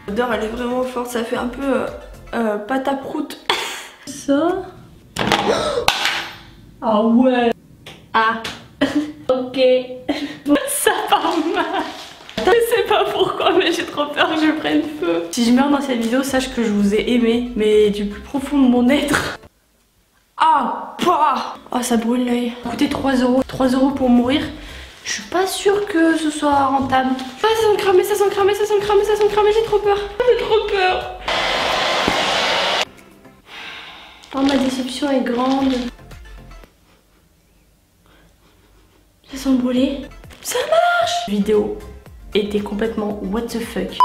L'odeur elle est vraiment forte, ça fait un peu pâte à prout. Ça. Ah ouais. Ah. Ok. Ça part mal. Je sais pas pourquoi mais j'ai trop peur que je prenne feu. Si je meurs dans cette vidéo, sache que je vous ai aimé, mais du plus profond de mon être. Ah, bah. Oh, ça brûle l'œil. Ça a coûté 3 €. 3 € pour mourir. Je suis pas sûre que ce soit rentable. Ah, ça sent cramer, ça sent cramer, ça sent cramer, ça sent cramer, j'ai trop peur. J'ai trop peur. Oh, ma déception est grande. Ça sent brûler. Ça marche. La vidéo était complètement what the fuck.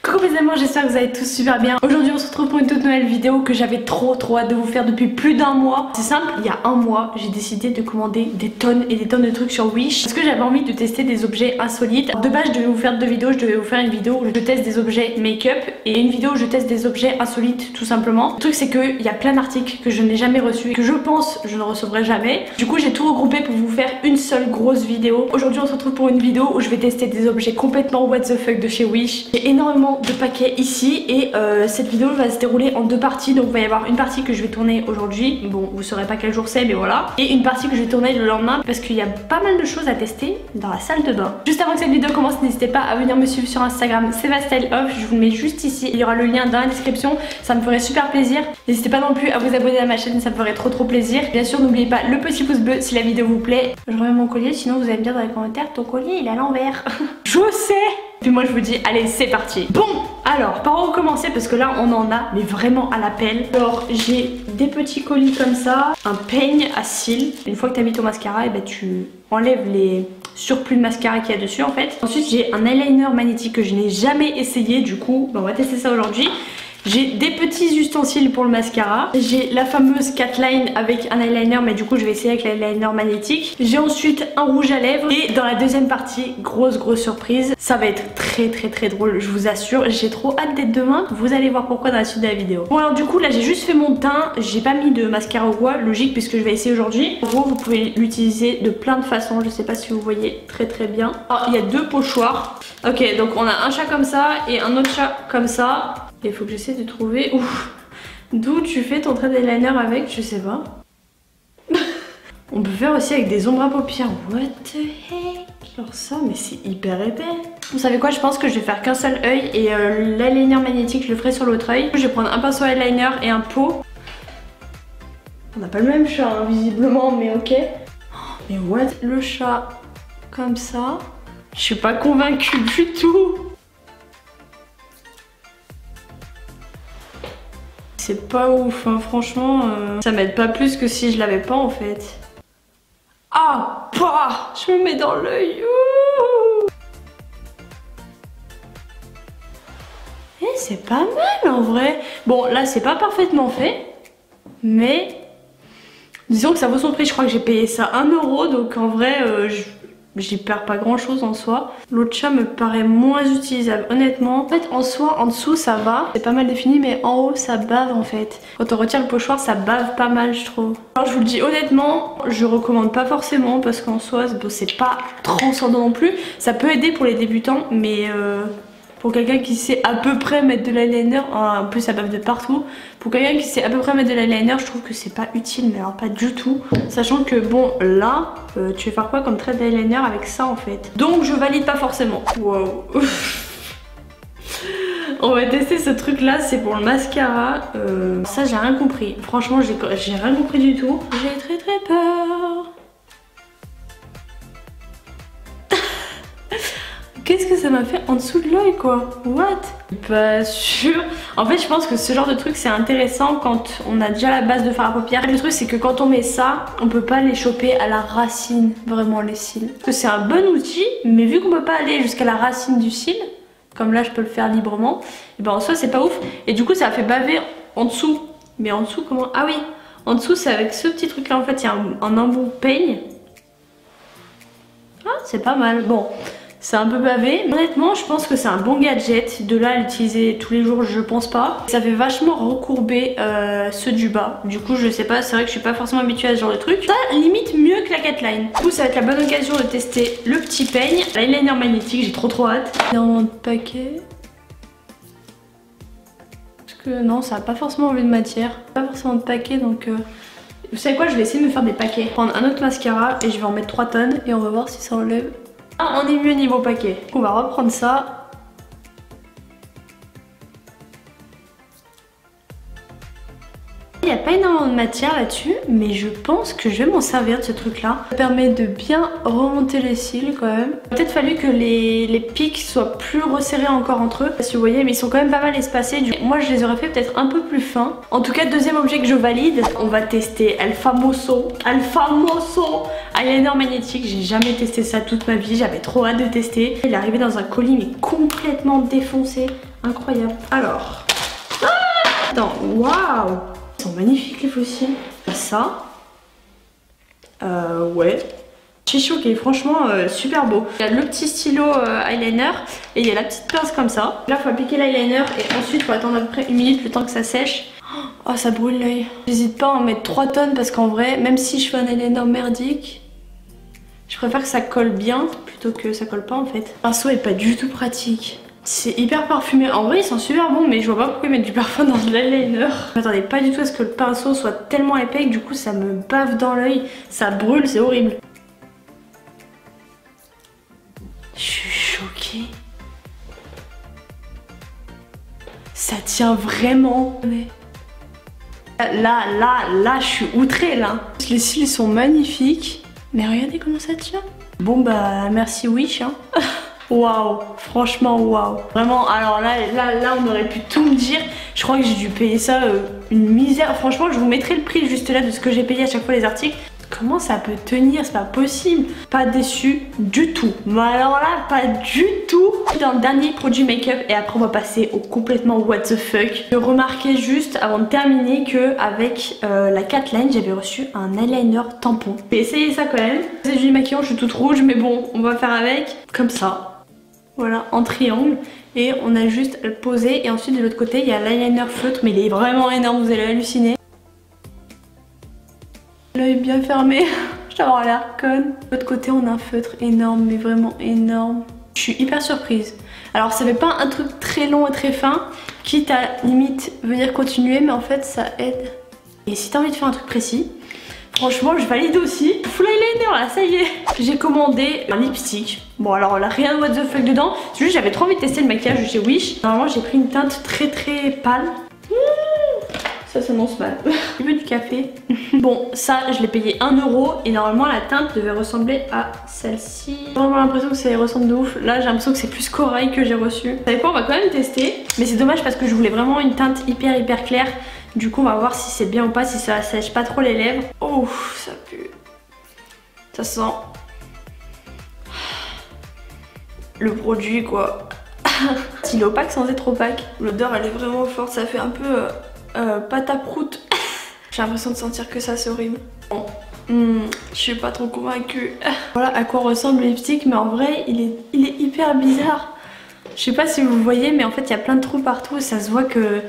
Coucou mes amis, j'espère que vous allez tous super bien. Aujourd'hui on se retrouve pour une toute nouvelle vidéo que j'avais trop hâte de vous faire depuis plus d'un mois. C'est simple, il y a un mois j'ai décidé de commander des tonnes et des tonnes de trucs sur Wish parce que j'avais envie de tester des objets insolites. De base je devais vous faire deux vidéos, je devais vous faire une vidéo où je teste des objets make-up et une vidéo où je teste des objets insolites tout simplement. Le truc c'est qu'il y a plein d'articles que je n'ai jamais reçus et que je pense je ne recevrai jamais. Du coup j'ai tout regroupé pour vous faire une seule grosse vidéo. Aujourd'hui on se retrouve pour une vidéo où je vais tester des objets complètement what the fuck de chez Wish. J'ai énormément de paquets ici et cette vidéo va se dérouler en deux parties. Donc il va y avoir une partie que je vais tourner aujourd'hui, bon vous saurez pas quel jour c'est mais voilà, et une partie que je vais tourner le lendemain parce qu'il y a pas mal de choses à tester dans la salle de bain. Juste avant que cette vidéo commence, n'hésitez pas à venir me suivre sur Instagram SevaStyleOff, je vous le mets juste ici, il y aura le lien dans la description, ça me ferait super plaisir. N'hésitez pas non plus à vous abonner à ma chaîne, ça me ferait trop plaisir. Bien sûr n'oubliez pas le petit pouce bleu si la vidéo vous plaît. Je remets mon collier, sinon vous allez me dire dans les commentaires ton collier il est à l'envers. Je sais. Puis moi je vous dis allez c'est parti. Bon alors par où commencer parce que là on en a mais vraiment à l'appel. Alors j'ai des petits colis comme ça, un peigne à cils. Une fois que tu as mis ton mascara et ben tu enlèves les surplus de mascara qu'il y a dessus en fait. Ensuite j'ai un eyeliner magnétique que je n'ai jamais essayé, du coup ben, on va tester ça aujourd'hui. J'ai des petits ustensiles pour le mascara. J'ai la fameuse Catline avec un eyeliner mais du coup je vais essayer avec l'eyeliner magnétique. J'ai ensuite un rouge à lèvres et dans la deuxième partie, grosse surprise. Ça va être très drôle, je vous assure. J'ai trop hâte d'être demain. Vous allez voir pourquoi dans la suite de la vidéo. Bon alors du coup là j'ai juste fait mon teint. J'ai pas mis de mascara ou quoi, logique puisque je vais essayer aujourd'hui. En gros vous pouvez l'utiliser de plein de façons. Je sais pas si vous voyez très bien. Alors il y a deux pochoirs. Ok donc on a un chat comme ça et un autre chat comme ça. Il faut que j'essaie de trouver d'où tu fais ton trait d'eyeliner avec, je sais pas. On peut faire aussi avec des ombres à paupières. What the heck? Alors ça, mais c'est hyper épais. Vous savez quoi? Je pense que je vais faire qu'un seul œil et l'eyeliner magnétique, je le ferai sur l'autre œil. Je vais prendre un pinceau eyeliner et un pot. On n'a pas le même chat, hein, visiblement, mais ok. Oh, mais what? Le chat comme ça. Je suis pas convaincue du tout. C'est pas ouf, hein, franchement, ça m'aide pas plus que si je l'avais pas en fait. Ah, bah, je me mets dans l'œil. Eh, c'est pas mal en vrai. Bon, là, c'est pas parfaitement fait, mais disons que ça vaut son prix. Je crois que j'ai payé ça 1 €, donc en vrai, j'y perds pas grand chose en soi. L'autre chat me paraît moins utilisable honnêtement. En fait en soi en dessous ça va, c'est pas mal défini mais en haut ça bave en fait. Quand on retire le pochoir ça bave pas mal je trouve. Alors je vous le dis honnêtement, je recommande pas forcément parce qu'en soi c'est pas transcendant non plus. Ça peut aider pour les débutants mais pour quelqu'un qui sait à peu près mettre de l'eyeliner, en plus ça bave de partout. Pour quelqu'un qui sait à peu près mettre de l'eyeliner, je trouve que c'est pas utile, mais alors pas du tout. Sachant que bon là, tu vas faire quoi comme trait d'eyeliner avec ça en fait. Donc je valide pas forcément. Wow. On va tester ce truc là, c'est pour le mascara. Ça j'ai rien compris. Franchement j'ai rien compris du tout. J'ai très peur. Qu'est-ce que ça m'a fait en dessous de l'œil quoi? What? Pas sûr. En fait je pense que ce genre de truc c'est intéressant quand on a déjà la base de fard à paupières. Le truc c'est que quand on met ça, on peut pas les choper à la racine, vraiment les cils. Parce que c'est un bon outil, mais vu qu'on peut pas aller jusqu'à la racine du cil, comme là je peux le faire librement, et ben en soi c'est pas ouf. Et du coup ça a fait baver en dessous. Mais en dessous comment? Ah oui, en dessous c'est avec ce petit truc là en fait, il y a un embout peigne. Ah c'est pas mal, bon. C'est un peu bavé. Honnêtement, je pense que c'est un bon gadget. De là à l'utiliser tous les jours, je pense pas. Ça fait vachement recourber ceux du bas. Du coup, je sais pas, c'est vrai que je suis pas forcément habituée à ce genre de truc. Ça limite mieux que la Catline. Du coup, ça va être la bonne occasion de tester le petit peigne. L'eyeliner magnétique, j'ai trop hâte. Dans le paquet. que non, ça n'a pas forcément enlevé de matière, pas forcément de paquet, donc vous savez quoi, je vais essayer de me faire des paquets. Prendre un autre mascara et je vais en mettre 3 tonnes et on va voir si ça enlève. Ah, on est mieux niveau paquet. On va reprendre ça. Il n'y a pas énormément de matière là-dessus, mais je pense que je vais m'en servir de ce truc-là. Ça permet de bien remonter les cils quand même. Il a peut-être fallu que les pics soient plus resserrés encore entre eux, si vous voyez, mais ils sont quand même pas mal espacés. Moi, je les aurais fait peut-être un peu plus fins. En tout cas, deuxième objet que je valide, on va tester El Famoso eyeliner magnétique. J'ai jamais testé ça toute ma vie, j'avais trop hâte de tester. Il est arrivé dans un colis mais complètement défoncé, incroyable. Alors, attends, waouh! Ils sont magnifiques les fossiles. Ça. Ouais. Je suis choquée, franchement super beau. Il y a le petit stylo eyeliner et il y a la petite pince comme ça. Là il faut appliquer l'eyeliner et ensuite il faut attendre à peu près 1 minute le temps que ça sèche. Oh ça brûle l'œil. J'hésite pas à en mettre 3 tonnes parce qu'en vrai, même si je fais un eyeliner merdique, je préfère que ça colle bien plutôt que ça colle pas en fait. Le pinceau est pas du tout pratique. C'est hyper parfumé. En vrai, ils sont super bons, mais je vois pas pourquoi ils mettent du parfum dans de l'eyeliner. Je m'attendais pas du tout à ce que le pinceau soit tellement épais que du coup ça me bave dans l'œil. Ça brûle, c'est horrible. Je suis choquée. Ça tient vraiment. Là, je suis outrée là. Les cils sont magnifiques. Mais regardez comment ça tient. Bon bah, merci Wish hein. Waouh, franchement waouh. Vraiment, alors là on aurait pu tout me dire. Je crois que j'ai dû payer ça une misère. Franchement je vous mettrai le prix juste là de ce que j'ai payé à chaque fois les articles. Comment ça peut tenir? C'est pas possible. Pas déçu du tout. Mais alors là, pas du tout. Dans le dernier produit make-up et après on va passer au complètement what the fuck. Je remarquais juste avant de terminer que avec la Cat Line j'avais reçu un eyeliner tampon. J'ai essayé ça quand même. C'est du maquillage, je suis toute rouge mais bon on va faire avec. Comme ça. Voilà, en triangle. Et on a juste à le poser. Et ensuite de l'autre côté il y a l'eyeliner feutre. Mais il est vraiment énorme, vous allez halluciner. L'œil bien fermé, je vais avoir l'air conne. De l'autre côté on a un feutre énorme, mais vraiment énorme. Je suis hyper surprise. Alors ça fait pas un truc très long et très fin, quitte à limite venir continuer, mais en fait ça aide. Et si t'as envie de faire un truc précis, franchement je valide aussi. Full eyeliner là, ça y est. J'ai commandé un lipstick. Bon alors là rien de what the fuck dedans, c'est juste j'avais trop envie de tester le maquillage chez Wish. Normalement j'ai pris une teinte très pâle. Ça s'annonce mal. Tu veux du café? Bon, ça je l'ai payé 1 € et normalement la teinte devait ressembler à celle-ci. J'ai vraiment l'impression que ça y ressemble de ouf. Là j'ai l'impression que c'est plus corail que j'ai reçu. Vous savez quoi, on va quand même tester. Mais c'est dommage parce que je voulais vraiment une teinte hyper claire. Du coup on va voir si c'est bien ou pas, si ça sèche pas trop les lèvres. Oh, ça pue. Ça sent le produit quoi. Il est opaque sans être opaque. L'odeur elle est vraiment forte, ça fait un peu pâte à prout. J'ai l'impression de sentir que ça c'est horrible. Bon, je suis pas trop convaincue. Voilà à quoi ressemble le lipstick, mais en vrai il est hyper bizarre. Je sais pas si vous voyez, mais en fait il y a plein de trous partout et ça se voit que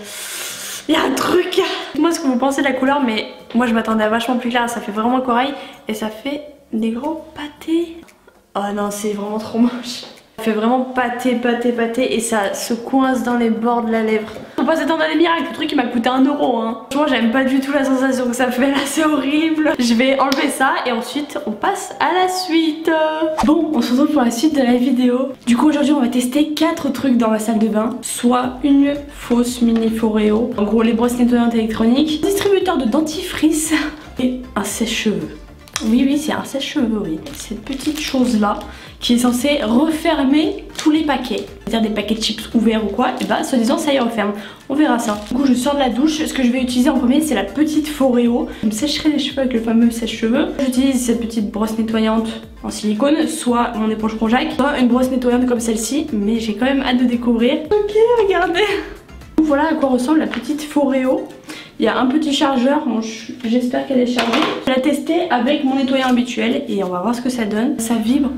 il y a un truc. Dites-moi ce que vous pensez de la couleur, mais moi je m'attendais à vachement plus clair. Ça fait vraiment corail et ça fait des gros pâtés. Oh non, c'est vraiment trop moche. Ça fait vraiment pâté et ça se coince dans les bords de la lèvre. Faut pas s'attendre à des miracles, le truc il m'a coûté 1 € hein. Franchement j'aime pas du tout la sensation que ça fait là, c'est horrible. Je vais enlever ça et ensuite on passe à la suite. Bon, on se retrouve pour la suite de la vidéo. Du coup aujourd'hui on va tester 4 trucs dans ma salle de bain. Soit une fausse mini Foreo, en gros les brosses nettoyantes électroniques, un distributeur de dentifrice et un sèche-cheveux. Oui, c'est un sèche-cheveux, oui. Cette petite chose-là qui est censée refermer tous les paquets. C'est-à-dire des paquets de chips ouverts ou quoi, et bah, soi-disant, ça y referme. On verra ça. Du coup, je sors de la douche. Ce que je vais utiliser en premier, c'est la petite Foreo. Je me sécherai les cheveux avec le fameux sèche-cheveux. J'utilise cette petite brosse nettoyante en silicone, soit mon éponge Conjac, soit une brosse nettoyante comme celle-ci, mais j'ai quand même hâte de découvrir. Ok, regardez. Voilà à quoi ressemble la petite Foreo. Il y a un petit chargeur, bon, j'espère qu'elle est chargée. Je vais la tester avec mon nettoyant habituel et on va voir ce que ça donne. Ça vibre.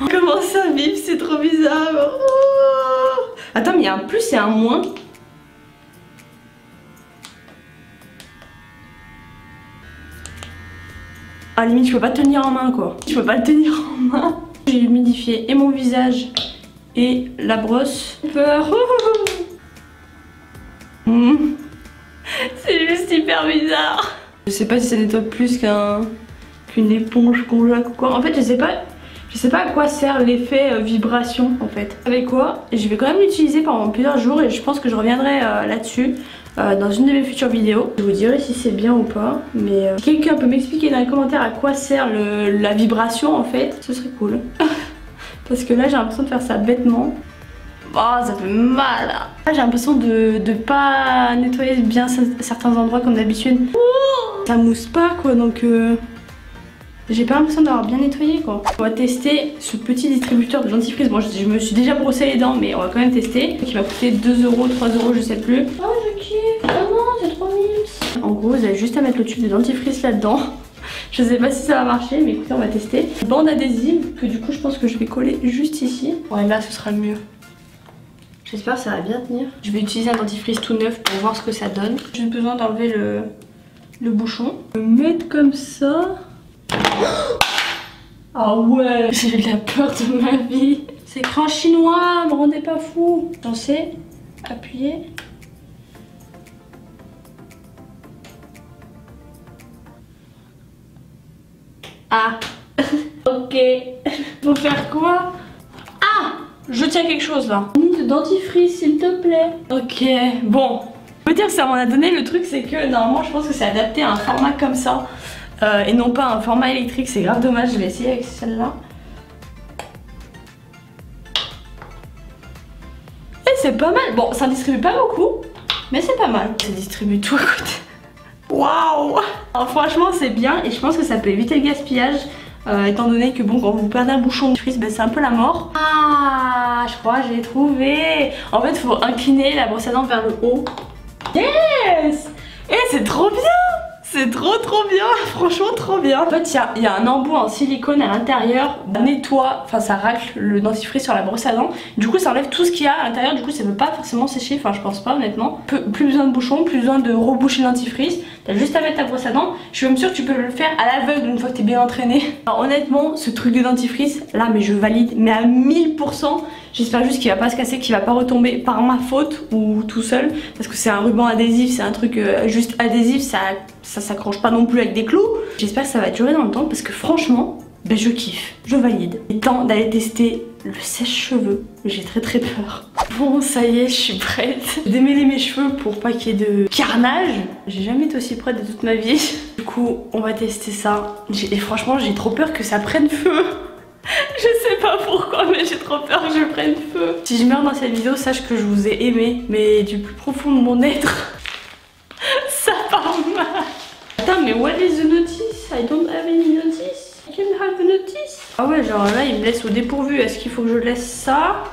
Oh, comment ça vibre, c'est trop bizarre. Oh. Attends, mais il y a un plus et un moins. À la limite, je peux pas tenir en main quoi. Je peux pas le tenir en main. J'ai humidifié et mon visage et la brosse. Peur. C'est juste hyper bizarre. Je sais pas si ça nettoie plus qu'une éponge qu'on jette ou quoi. En fait, je sais pas à quoi sert l'effet vibration en fait. Avec quoi? Je vais quand même l'utiliser pendant plusieurs jours et je pense que je reviendrai là-dessus dans une de mes futures vidéos. Je vous dirai si c'est bien ou pas. Mais si quelqu'un peut m'expliquer dans les commentaires à quoi sert la vibration en fait, ce serait cool. Parce que là j'ai l'impression de faire ça bêtement. Oh, ça fait mal. Là j'ai l'impression de pas nettoyer bien certains endroits comme d'habitude. Ça mousse pas quoi, donc j'ai pas l'impression d'avoir bien nettoyé quoi. On va tester ce petit distributeur de dentifrice. Bon, je me suis déjà brossé les dents, mais on va quand même tester. Qui va coûter 2 €, 3 €, je sais plus. Oh, je kiffe. Oh non, c'est trop mignon. En gros, vous avez juste à mettre le tube de dentifrice là-dedans. Je sais pas si ça va marcher, mais écoutez, on va tester. Bande adhésive que du coup, je pense que je vais coller juste ici. Ouais, là, ce sera le mieux. J'espère que ça va bien tenir. Je vais utiliser un dentifrice tout neuf pour voir ce que ça donne. J'ai besoin d'enlever le bouchon. Le mettre comme ça. Ah ouais, j'ai eu la peur de ma vie. C'est écran chinois, me rendez pas fou. J'en sais, appuyez. Ah, ok. Faut faire quoi? Ah, je tiens quelque chose là. De dentifrice s'il te plaît. Ok, bon. Je peux dire que ça m'en a donné. Le truc c'est que normalement je pense que c'est adapté à un format comme ça. Et non pas un format électrique, c'est grave dommage. Je vais essayer avec celle-là. Et c'est pas mal. Bon, ça distribue pas beaucoup, mais c'est pas mal. Ça distribue tout à côté. Waouh! Franchement c'est bien et je pense que ça peut éviter le gaspillage. Étant donné que bon, quand vous perdez un bouchon de dentifrice, ben, c'est un peu la mort. Ah, je crois que j'ai trouvé. En fait il faut incliner la brosse à dents vers le haut. Yes! Et c'est trop bien! C'est trop bien, franchement trop bien. En fait il y a un embout en silicone à l'intérieur, nettoie, enfin ça racle le dentifrice sur la brosse à dents. Du coup ça enlève tout ce qu'il y a à l'intérieur, du coup ça ne veut pas forcément sécher, enfin je pense pas honnêtement. Plus besoin de bouchon, plus besoin de reboucher le dentifrice. T'as juste à mettre ta brosse à dents. Je suis même sûre que tu peux le faire à l'aveugle une fois que t'es bien entraîné. Alors honnêtement ce truc de dentifrice là, mais je valide, mais à 1000%. J'espère juste qu'il va pas se casser, qu'il va pas retomber par ma faute ou tout seul. Parce que c'est un ruban adhésif, c'est un truc juste adhésif, ça s'accroche pas non plus avec des clous. J'espère que ça va durer dans le temps parce que franchement, ben je kiffe, je valide. Il est temps d'aller tester le sèche-cheveux. J'ai très peur. Bon, ça y est, je suis prête. J'ai démêlé mes cheveux pour pas qu'il y ait de carnage. J'ai jamais été aussi prête de toute ma vie. Du coup, on va tester ça. Et franchement, j'ai trop peur que ça prenne feu. Je sais pas pourquoi, mais j'ai trop peur que je prenne feu. Si je meurs dans cette vidéo, sache que je vous ai aimé, mais du plus profond de mon être. Ça part mal. Attends, mais what is the notice? I don't have any notice. I can have a notice. Ah ouais, genre là, il me laisse au dépourvu. Est-ce qu'il faut que je laisse ça?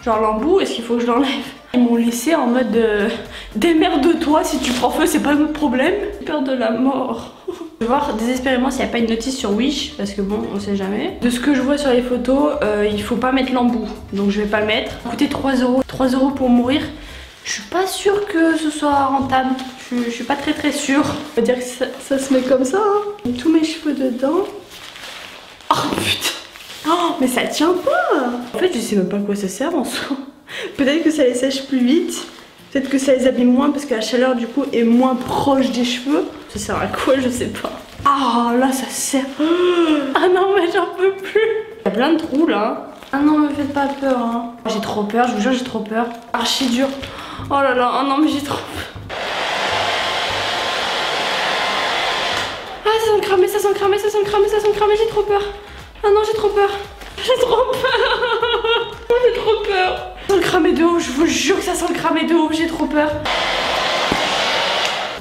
Genre l'embout, est-ce qu'il faut que je l'enlève? Ils m'ont laissé en mode démerde-toi, si tu prends feu, c'est pas notre problème. J'ai peur de la mort. Je vais voir désespérément s'il n'y a pas une notice sur Wish, parce que bon, on sait jamais. De ce que je vois sur les photos, il faut pas mettre l'embout, donc je vais pas le mettre. Ça coûtait 3 €. 3 € pour mourir. Je suis pas sûre que ce soit rentable. Je suis pas très sûre. On va dire que ça se met comme ça. Hein. Tous mes cheveux dedans. Oh putain. Oh, mais ça tient pas. En fait, je sais même pas à quoi ça sert en soi. Peut-être que ça les sèche plus vite. Peut-être que ça les abîme moins parce que la chaleur du coup est moins proche des cheveux. Ça sert à quoi, je sais pas. Ah là ça sert. Ah non mais j'en peux plus. Il y a plein de trous là. Ah non me faites pas peur hein. J'ai trop peur, je vous jure j'ai trop peur. Archi dur. Oh là là, oh non mais j'ai trop peur. Ah ça sent cramer, ça sent cramer, ça sent cramer, ça sent cramer, j'ai trop peur. Ah non j'ai trop peur. J'ai trop peur. J'ai trop peur. Ça sent le cramer de ouf, je vous jure que ça sent le cramer de ouf, j'ai trop peur.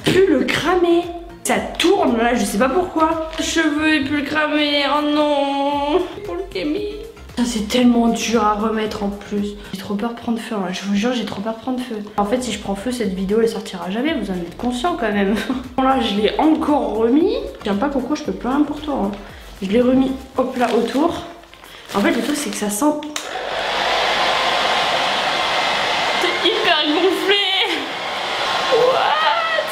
Plus le cramer. Ça tourne là, je sais pas pourquoi. Le cheveu est plus le cramer, oh non. Pour le kémi. C'est tellement dur à remettre en plus. J'ai trop peur de prendre feu, hein. Je vous jure j'ai trop peur de prendre feu. En fait si je prends feu cette vidéo elle sortira jamais, vous en êtes conscient quand même. Bon là je l'ai encore remis. Tiens pas Coco, je peux plus rien pour toi hein. Je l'ai remis hop là autour. En fait le truc c'est que ça sent... C'est hyper gonflé. What?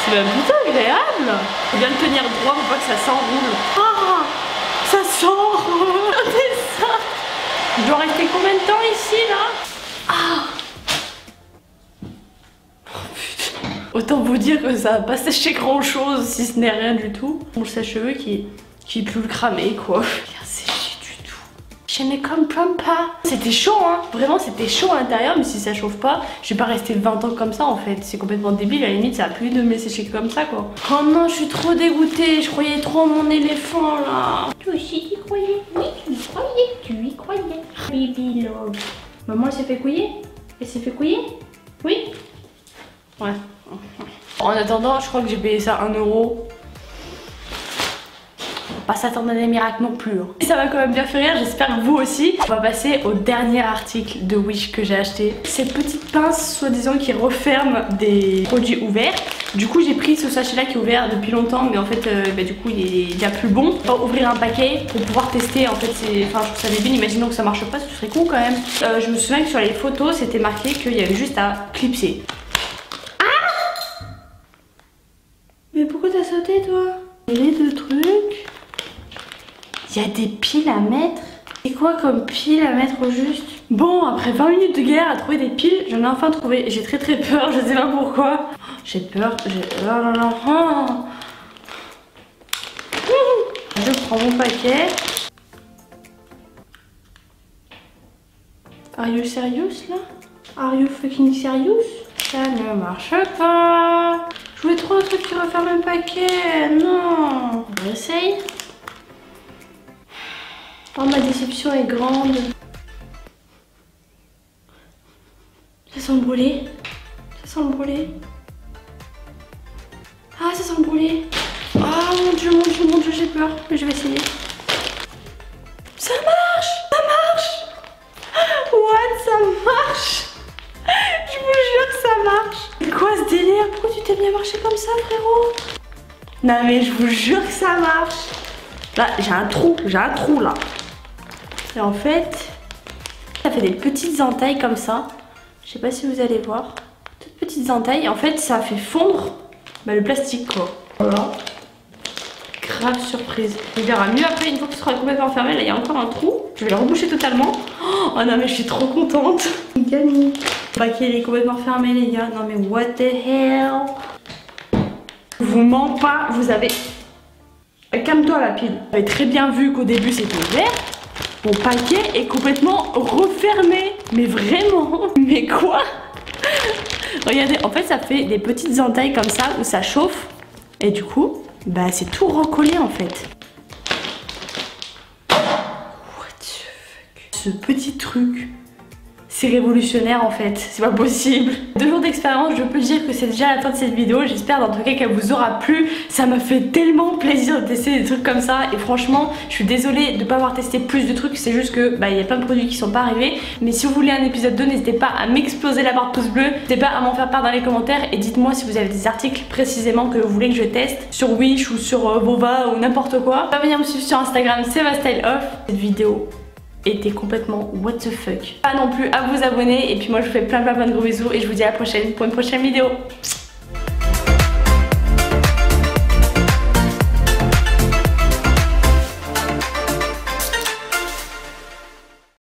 C'est même plutôt agréable. Faut bien le tenir droit pour pas que ça s'enroule. Ah, ça sort. Regardez ça. Je dois rester combien de temps ici là? Ah. Oh, Autant vous dire que ça va pas sécher grand chose si ce n'est rien du tout. Mon sèche-cheveux qui peut le cramer quoi. Bien séché du tout. Je ne comprends pas. C'était chaud hein. Vraiment c'était chaud à l'intérieur mais si ça chauffe pas, je vais pas rester 20 ans comme ça en fait. C'est complètement débile. À la limite ça a plus de me sécher comme ça quoi. Oh non je suis trop dégoûtée. Je croyais trop en mon éléphant là. Toi aussi tu croyais? Oui tu y croyais. Tu y croyais. Baby love. Maman elle s'est fait couiller? Elle s'est fait couiller? Oui? Ouais. En attendant, je crois que j'ai payé ça 1 €. On va pas s'attendre à des miracles non plus. Hein. Ça m'a quand même bien fait rire, j'espère que vous aussi. On va passer au dernier article de Wish que j'ai acheté. Cette petite pince, soi-disant, qui referme des produits ouverts. Du coup, j'ai pris ce sachet-là qui est ouvert depuis longtemps, mais en fait, du coup, il est déjà plus bon. On va ouvrir un paquet pour pouvoir tester. En fait, enfin, je trouve ça débile. Imaginons que ça marche pas, ce serait con quand même. Je me souviens que sur les photos, c'était marqué qu'il y avait juste à clipser. Mais pourquoi t'as sauté toi? Il y a deux trucs. Il y a des piles à mettre. C'est quoi comme piles à mettre au juste? Bon, après 20 minutes de galère à trouver des piles, j'en ai enfin trouvé. J'ai très peur, je sais pas pourquoi. J'ai peur, oh là là. Je prends mon paquet. Are you serious là? Are you fucking serious? Ça ne marche pas. Je voulais trop un truc qui referme le paquet. Non. On essaye. Oh ma déception est grande. Ça sent le brûlé. Ça sent le brûlé. Ah ça sent le brûlé. Oh mon dieu, j'ai peur. Mais je vais essayer. Ça marche. Ça marche. What? Ça marche. Je vous jure que ça marche. C'est quoi ce délire? Pourquoi tu t'es mis à marcher comme ça frérot? Non mais je vous jure que ça marche. Là j'ai un trou là. Et en fait, ça fait des petites entailles comme ça. Je sais pas si vous allez voir. Toutes petites entailles. Et en fait ça fait fondre le plastique quoi. Voilà. Grave surprise. On verra mieux après une fois que ce sera complètement fermé. Là il y a encore un trou. Je vais le reboucher totalement. Oh non mais je suis trop contente. Gagné. Le paquet il est complètement fermé les gars. Non mais what the hell. Je vous mens pas. Vous avez... Calme-toi la pile. Vous avez très bien vu qu'au début c'était ouvert. Mon paquet est complètement refermé. Mais vraiment. Mais quoi? Regardez, en fait ça fait des petites entailles comme ça où ça chauffe. Et du coup, bah c'est tout recollé en fait. What the fuck? Ce petit truc, c'est révolutionnaire en fait, c'est pas possible. 2 jours d'expérience, je peux dire que c'est déjà la fin de cette vidéo. J'espère dans tout cas qu'elle vous aura plu. Ça m'a fait tellement plaisir de tester des trucs comme ça. Et franchement, je suis désolée de ne pas avoir testé plus de trucs. C'est juste que il y a plein de produits qui sont pas arrivés. Mais si vous voulez un épisode 2, n'hésitez pas à m'exploser la barre de pouce bleu. N'hésitez pas à m'en faire part dans les commentaires. Et dites-moi si vous avez des articles précisément que vous voulez que je teste sur Wish ou sur Bova ou n'importe quoi. Pas venir me suivre sur Instagram, c'est ma style off. Cette vidéo était complètement what the fuck. Pas non plus à vous abonner et puis moi je vous fais plein de gros bisous et je vous dis à la prochaine pour une prochaine vidéo.